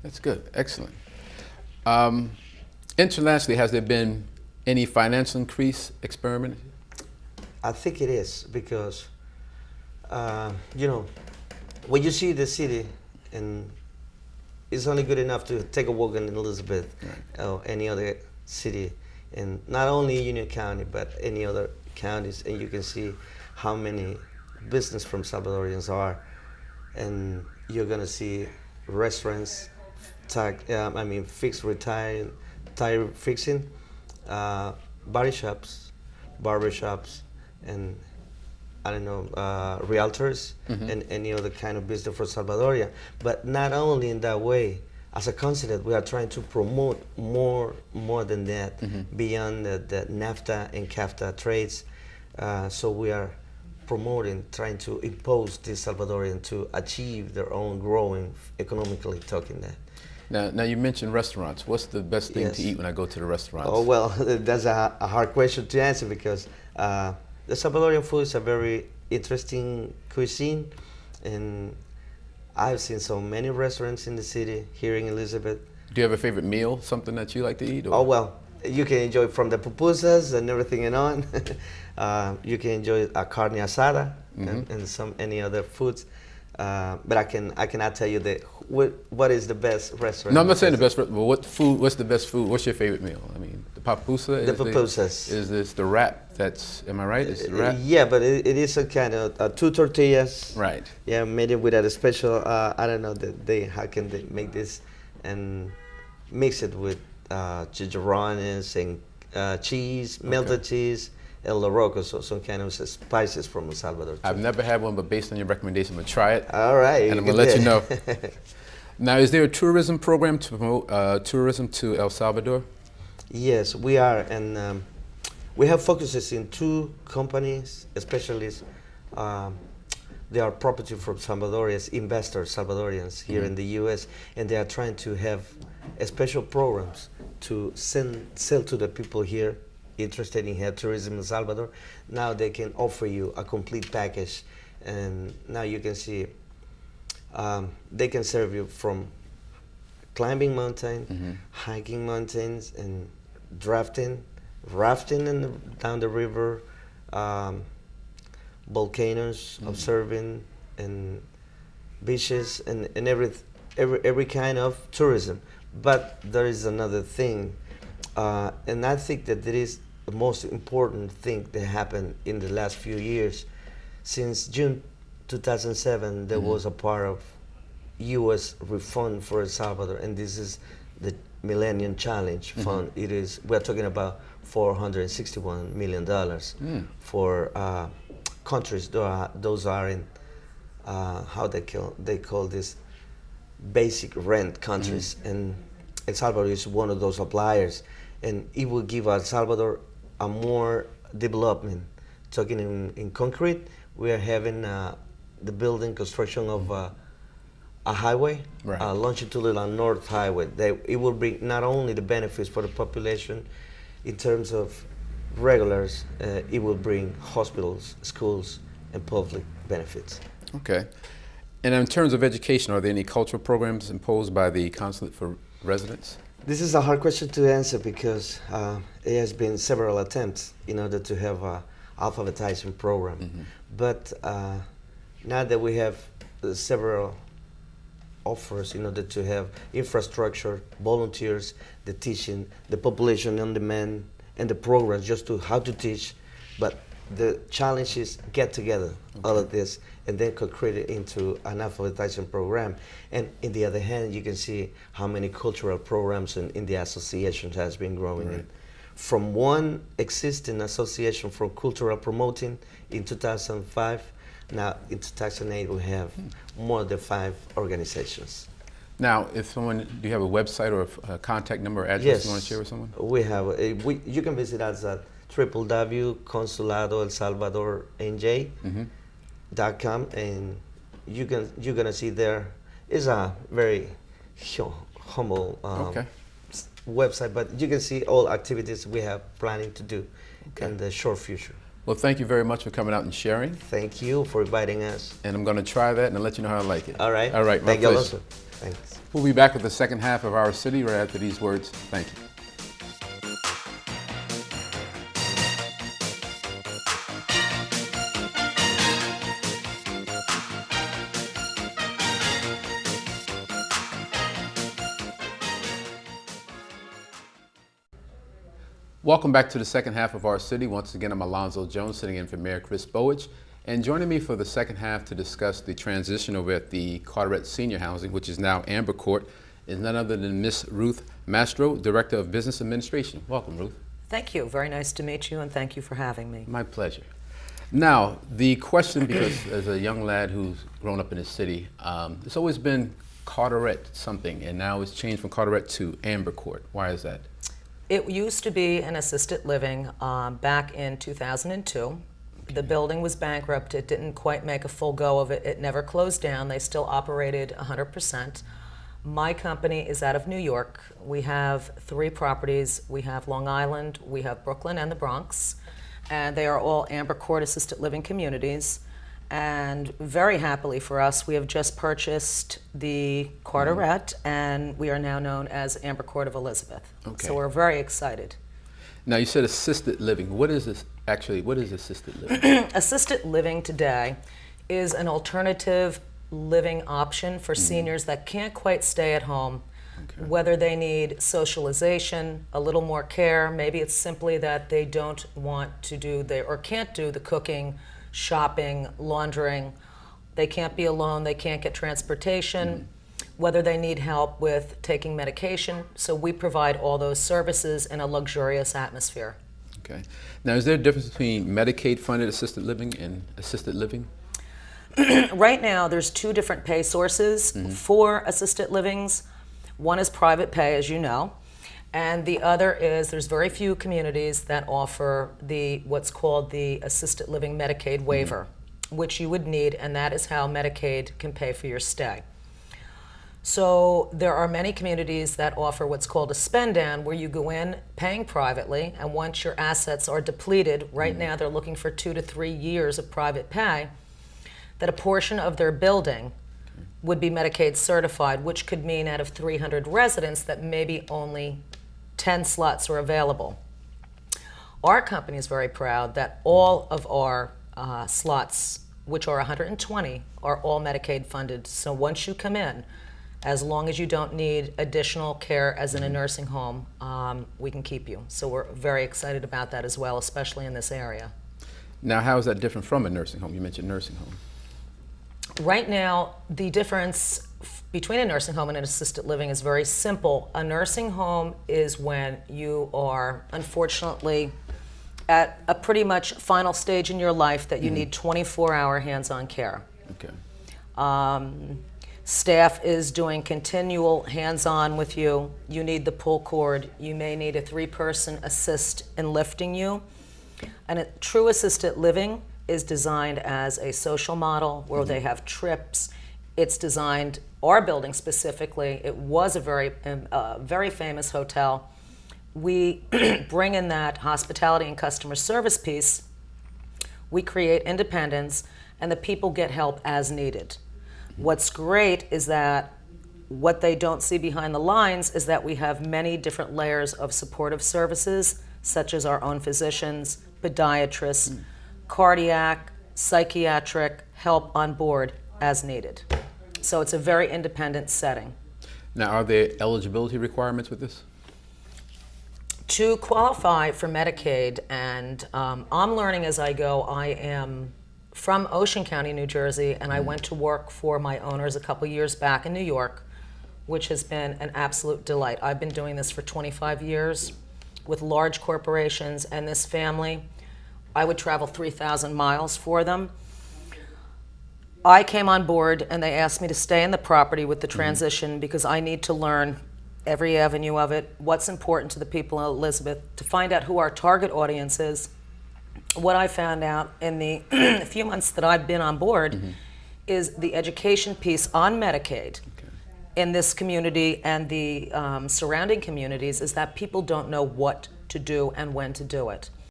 That's good. Excellent. Um, Internationally, has there been any financial increase experiment? I think it is because, you know, when you see the city, and it's only good enough to take a walk in Elizabeth or any other city, and not only Union County, but any other counties, and you can see how many business from Salvadorians are, and you're gonna see restaurants, fixed retiring, tire fixing, body shops, barber shops, and I don't know, realtors and any other kind of business for Salvadoria. But not only in that way, as a continent, we are trying to promote more than that, beyond the NAFTA and CAFTA trades. So we are promoting, trying to impose the Salvadorian to achieve their own growing, economically talking that. Now you mentioned restaurants. What's the best thing Yes. to eat when I go to the restaurants? Oh, well, that's a hard question to answer because the Salvadorian food is a very interesting cuisine, and I've seen so many restaurants in the city here in Elizabeth. Do you have a favorite meal, something that you like to eat? Or? Oh, well, you can enjoy from the pupusas and everything and on. You can enjoy a carne asada and some any other foods. But I cannot tell you what is the best restaurant. No, I'm not saying the best, but what's the best food? What's your favorite meal? I mean, the papusa? The pupusas. Is this the wrap? Am I right? Is it the wrap? Yeah, but it is a kind of two tortillas. Right. Yeah, made it with a special, I don't know, how can they make this and mix it with chicharrones and cheese, melted cheese, El Loroco, so some kind of spices from El Salvador. I've never had one, but based on your recommendation, I'm going to try it. All right. And I'm going to let you know. Now, is there a tourism program to promote tourism to El Salvador? Yes, we are, and we have focuses in two companies, especially they are property from Salvadorians, investors, Salvadorians here in the U.S., and they are trying to have special programs to sell to the people here interested in health tourism in El Salvador. Now they can offer you a complete package, and now you can see they can serve you from climbing mountain, hiking mountains, and rafting down the river, volcanoes, observing, and beaches, and every kind of tourism. But there is another thing, and I think that it is the most important thing that happened in the last few years. Since June 2007, there was a part of U.S. refund for El Salvador, and this is the Millennium Challenge Fund. We're talking about $461 million for countries. Those are in how they call this basic rent countries, and El Salvador is one of those suppliers, and it will give El Salvador a more development. Talking in concrete, we are having the building construction of a highway, longitudinal North Highway. It will bring not only the benefits for the population in terms of regulars, it will bring hospitals, schools, and public benefits. Okay. And in terms of education, are there any cultural programs imposed by the consulate for residents? This is a hard question to answer because it has been several attempts in order to have an alphabetizing program. But now that we have several offers in order to have infrastructure, volunteers, the teaching, the population on demand, and the programs just to how to teach, but the challenge is get together all of this and then concrete it into an alphabetization program. And in the other hand, you can see how many cultural programs in the association has been growing. From one existing association for cultural promoting in 2005, now in 2008 we have more than 5 organizations. Now, if someone, do you have a website or a contact number or address Yes, you want to share with someone? we have. You can visit us at www.consuladoelsalvadornj.com, and you're gonna see there is a very humble website, but you can see all activities we have planning to do in the short future. Well, thank you very much for coming out and sharing. Thank you for inviting us. And I'm going to try that and I'll let you know how I like it. All right. All right. Thank you, pleasure. also. Thanks. We'll be back with the second half of Our City right after these words. Thank you. Welcome back to the second half of Our City. Once again, I'm Alonzo Jones, sitting in for Mayor Chris Bowich. And joining me for the second half to discuss the transition over at the Carteret Senior Housing, which is now Amber Court, is none other than Miss Ruth Mastro, Director of Business Administration. Welcome, Ruth. Thank you. Very nice to meet you, and thank you for having me. My pleasure. Now, the question, because as a young lad who's grown up in the city, it's always been Carteret something, and now it's changed from Carteret to Amber Court. Why is that? It used to be an assisted living back in 2002. Okay. The building was bankrupt. It didn't quite make a full go of it. It never closed down. They still operated 100%. My company is out of New York. We have 3 properties. We have Long Island, we have Brooklyn, and the Bronx. And they are all Amber Court assisted living communities. And very happily for us, we have just purchased the Carteret, and we are now known as Amber Court of Elizabeth. Okay. So we're very excited. Now, you said assisted living. What is this actually? What is assisted living? Assisted living today is an alternative living option for seniors that can't quite stay at home. Okay. Whether they need socialization, a little more care, maybe it's simply that they don't want to do or can't do the cooking, shopping, laundering. They can't be alone, they can't get transportation, whether they need help with taking medication. So we provide all those services in a luxurious atmosphere. Okay. Now, is there a difference between Medicaid-funded assisted living and assisted living? Right now, there's 2 different pay sources for assisted livings. One is private pay, as you know, and the other is there's very few communities that offer what's called the assisted living Medicaid waiver, which you would need, and that is how Medicaid can pay for your stay. So there are many communities that offer what's called a spend down, where you go in paying privately, and once your assets are depleted, right now they're looking for 2 to 3 years of private pay, that a portion of their building would be Medicaid certified, which could mean out of 300 residents that maybe only 10 slots are available. Our company is very proud that all of our slots, which are 120, are all Medicaid funded. So once you come in, as long as you don't need additional care as in a nursing home, we can keep you. So we're very excited about that as well, especially in this area. Now, how is that different from a nursing home? You mentioned nursing home. Right now, the difference between a nursing home and an assisted living is very simple. A nursing home is when you are, unfortunately, at a pretty much final stage in your life that you need 24-hour hands-on care. Okay. Staff is doing continual hands-on with you. You need the pull cord. You may need a 3-person assist in lifting you. And a true assisted living is designed as a social model where they have trips. It's designed, our building specifically, it was a very famous hotel. We bring in that hospitality and customer service piece. We create independence, and the people get help as needed. What's great is that what they don't see behind the lines is that we have many different layers of supportive services, such as our own physicians, podiatrists, cardiac, psychiatric help on board as needed. So it's a very independent setting. Now, are there eligibility requirements with this? To qualify for Medicaid, and I'm learning as I go, I am from Ocean County, New Jersey, and I went to work for my owners a couple years back in New York, which has been an absolute delight. I've been doing this for 25 years with large corporations, and this family, I would travel 3,000 miles for them. I came on board and they asked me to stay in the property with the transition because I need to learn every avenue of it, what's important to the people of Elizabeth, to find out who our target audience is. What I found out in the few months that I've been on board is the education piece on Medicaid in this community and the surrounding communities is that people don't know what to do and when to do it.